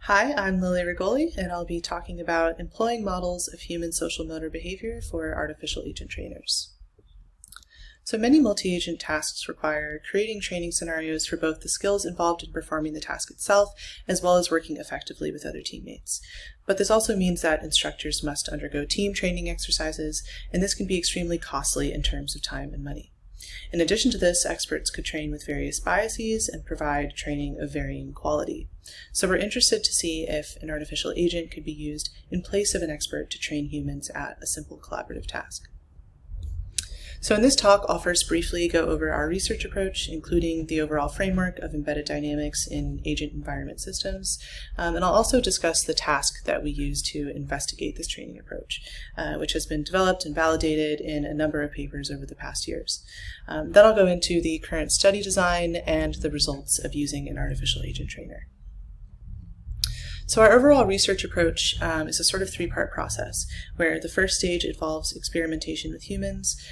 Hi, I'm Lily Rigoli, and I'll be talking about employing models of human social motor behavior for artificial agent trainers. So many multi-agent tasks require creating training scenarios for both the skills involved in performing the task itself, as well as working effectively with other teammates. But this also means that instructors must undergo team training exercises, and this can be extremely costly in terms of time and money. In addition to this, experts could train with various biases and provide training of varying quality. So we're interested to see if an artificial agent could be used in place of an expert to train humans at a simple collaborative task. So in this talk, I'll first briefly go over our research approach, including the overall framework of embedded dynamics in agent environment systems, and I'll also discuss the task that we use to investigate this training approach, which has been developed and validated in a number of papers over the past years. Then I'll go into the current study design and the results of using an artificial agent trainer. So our overall research approach is a sort of three-part process, where the first stage involves experimentation with humans.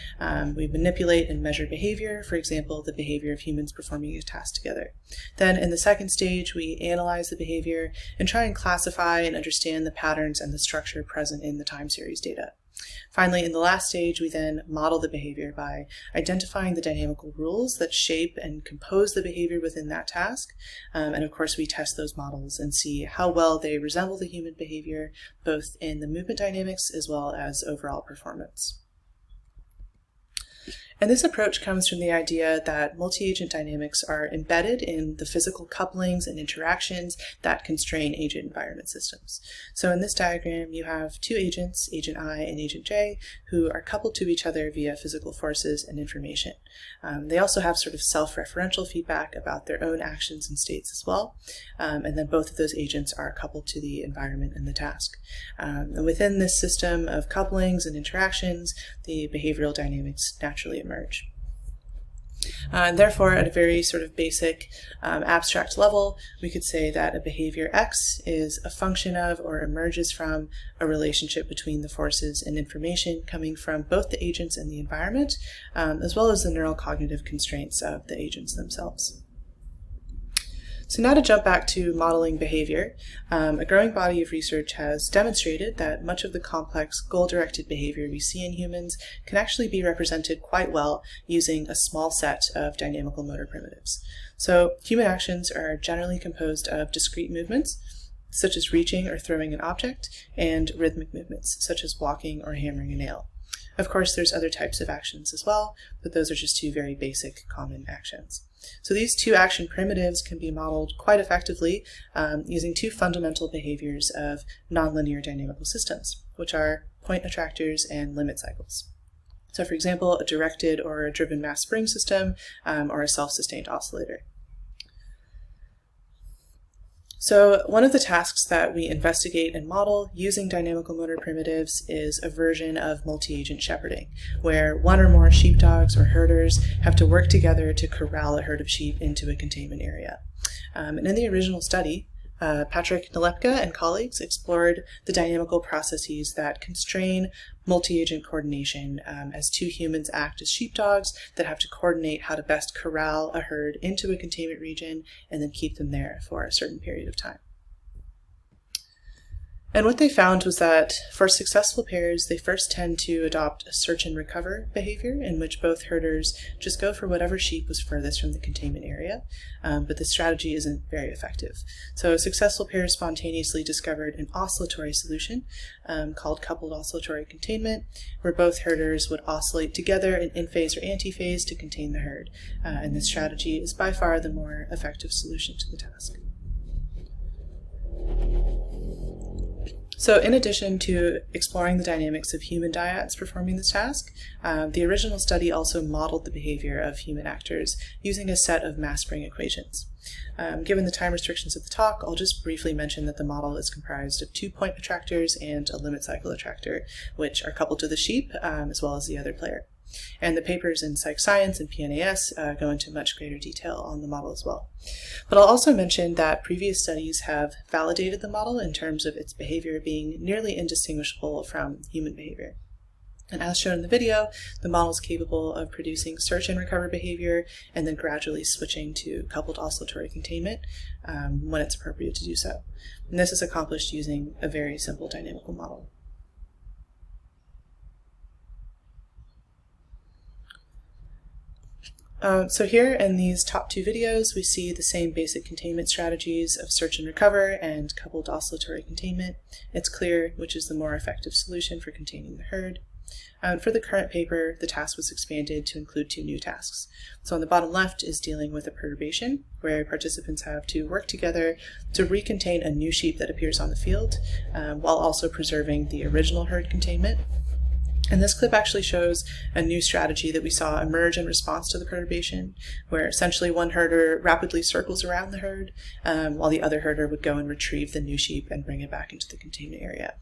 We manipulate and measure behavior, for example, the behavior of humans performing a task together. Then in the second stage, we analyze the behavior and try and classify and understand the patterns and the structure present in the time series data. Finally, in the last stage, we then model the behavior by identifying the dynamical rules that shape and compose the behavior within that task. And of course, we test those models and see how well they resemble the human behavior, both in the movement dynamics as well as overall performance. And this approach comes from the idea that multi-agent dynamics are embedded in the physical couplings and interactions that constrain agent environment systems. So in this diagram, you have two agents, Agent I and Agent J, who are coupled to each other via physical forces and information. They also have sort of self-referential feedback about their own actions and states as well. And then both of those agents are coupled to the environment and the task. And within this system of couplings and interactions, the behavioral dynamics naturally emerge. Therefore, at a very sort of basic abstract level, we could say that a behavior X is a function of or emerges from a relationship between the forces and information coming from both the agents and the environment, as well as the neural cognitive constraints of the agents themselves. So now to jump back to modeling behavior, a growing body of research has demonstrated that much of the complex goal-directed behavior we see in humans can actually be represented quite well using a small set of dynamical motor primitives. So human actions are generally composed of discrete movements, such as reaching or throwing an object, and rhythmic movements, such as walking or hammering a nail. Of course, there's other types of actions as well, but those are just two very basic common actions. So these two action primitives can be modeled quite effectively using two fundamental behaviors of nonlinear dynamical systems, which are point attractors and limit cycles. So for example, a directed or a driven mass spring system or a self-sustained oscillator. So one of the tasks that we investigate and model using dynamical motor primitives is a version of multi-agent shepherding, where one or more sheepdogs or herders have to work together to corral a herd of sheep into a containment area. And in the original study, Patrick Nalepka and colleagues explored the dynamical processes that constrain multi-agent coordination as two humans act as sheepdogs that have to coordinate how to best corral a herd into a containment region and then keep them there for a certain period of time. And what they found was that for successful pairs, they first tend to adopt a search and recover behavior in which both herders just go for whatever sheep was furthest from the containment area, but this strategy isn't very effective. So successful pairs spontaneously discovered an oscillatory solution called coupled oscillatory containment, where both herders would oscillate together in phase or antiphase to contain the herd. And this strategy is by far the more effective solution to the task. So in addition to exploring the dynamics of human dyads performing this task, the original study also modeled the behavior of human actors using a set of mass spring equations. Given the time restrictions of the talk, I'll just briefly mention that the model is comprised of 2 point attractors and a limit cycle attractor, which are coupled to the sheep as well as the other player. And the papers in Psych Science and PNAS go into much greater detail on the model as well. But I'll also mention that previous studies have validated the model in terms of its behavior being nearly indistinguishable from human behavior. And as shown in the video, the model is capable of producing search and recover behavior and then gradually switching to coupled oscillatory containment when it's appropriate to do so. And this is accomplished using a very simple dynamical model. So here in these top two videos, we see the same basic containment strategies of search and recover and coupled oscillatory containment. It's clear which is the more effective solution for containing the herd. For the current paper, the task was expanded to include two new tasks. So on the bottom left is dealing with a perturbation, where participants have to work together to recontain a new sheep that appears on the field, while also preserving the original herd containment. And this clip actually shows a new strategy that we saw emerge in response to the perturbation, where essentially one herder rapidly circles around the herd, while the other herder would go and retrieve the new sheep and bring it back into the containment area.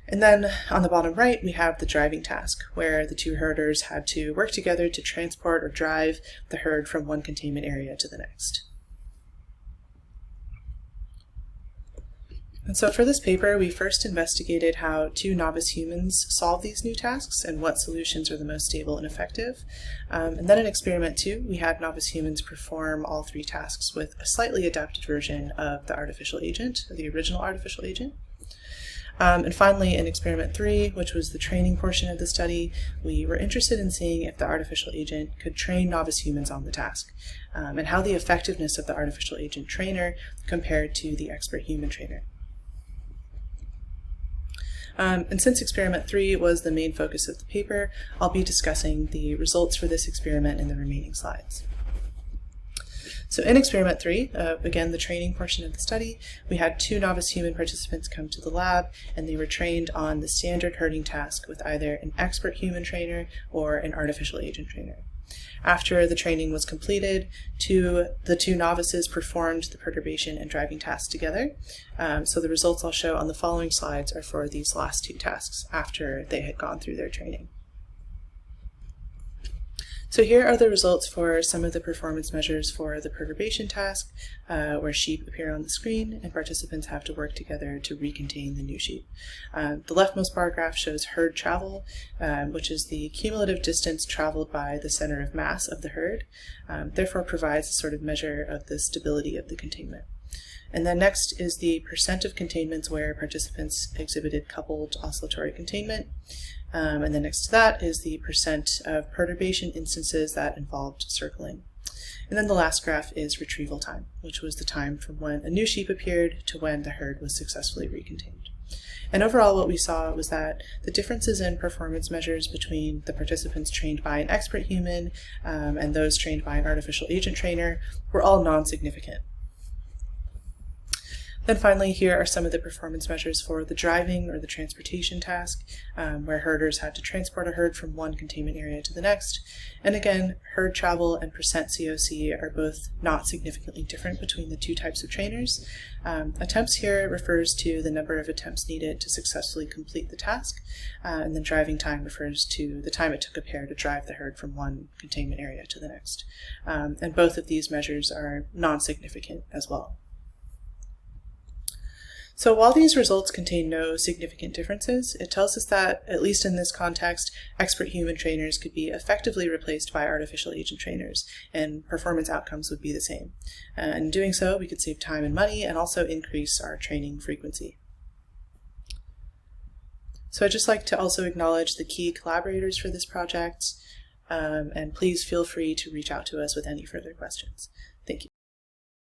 And then on the bottom right, we have the driving task, where the two herders had to work together to transport or drive the herd from one containment area to the next. And so for this paper, we first investigated how two novice humans solve these new tasks and what solutions are the most stable and effective. And then in experiment 2, we had novice humans perform all three tasks with a slightly adapted version of the artificial agent, the original artificial agent. And finally, in experiment 3, which was the training portion of the study, we were interested in seeing if the artificial agent could train novice humans on the task, and how the effectiveness of the artificial agent trainer compared to the expert human trainer. And since experiment 3 was the main focus of the paper, I'll be discussing the results for this experiment in the remaining slides. So in experiment 3, again the training portion of the study, we had two novice human participants come to the lab, and they were trained on the standard herding task with either an expert human trainer or an artificial agent trainer. After the training was completed, the two novices performed the perturbation and driving tasks together. So the results I'll show on the following slides are for these last two tasks after they had gone through their training. So here are the results for some of the performance measures for the perturbation task, where sheep appear on the screen and participants have to work together to recontain the new sheep. The leftmost bar graph shows herd travel, which is the cumulative distance traveled by the center of mass of the herd, therefore provides a sort of measure of the stability of the containment. And then next is the percent of containments where participants exhibited coupled oscillatory containment. And then next to that is the percent of perturbation instances that involved circling. And then the last graph is retrieval time, which was the time from when a new sheep appeared to when the herd was successfully recontained. And overall what we saw was that the differences in performance measures between the participants trained by an expert human and those trained by an artificial agent trainer were all non-significant. Then finally, here are some of the performance measures for the driving or the transportation task, where herders had to transport a herd from one containment area to the next. And again, herd travel and percent COC are both not significantly different between the two types of trainers. Attempts here refers to the number of attempts needed to successfully complete the task, and then driving time refers to the time it took a pair to drive the herd from one containment area to the next. And both of these measures are non-significant as well. So while these results contain no significant differences, it tells us that, at least in this context, expert human trainers could be effectively replaced by artificial agent trainers, and performance outcomes would be the same. And in doing so, we could save time and money and also increase our training frequency. So I'd just like to also acknowledge the key collaborators for this project, and please feel free to reach out to us with any further questions.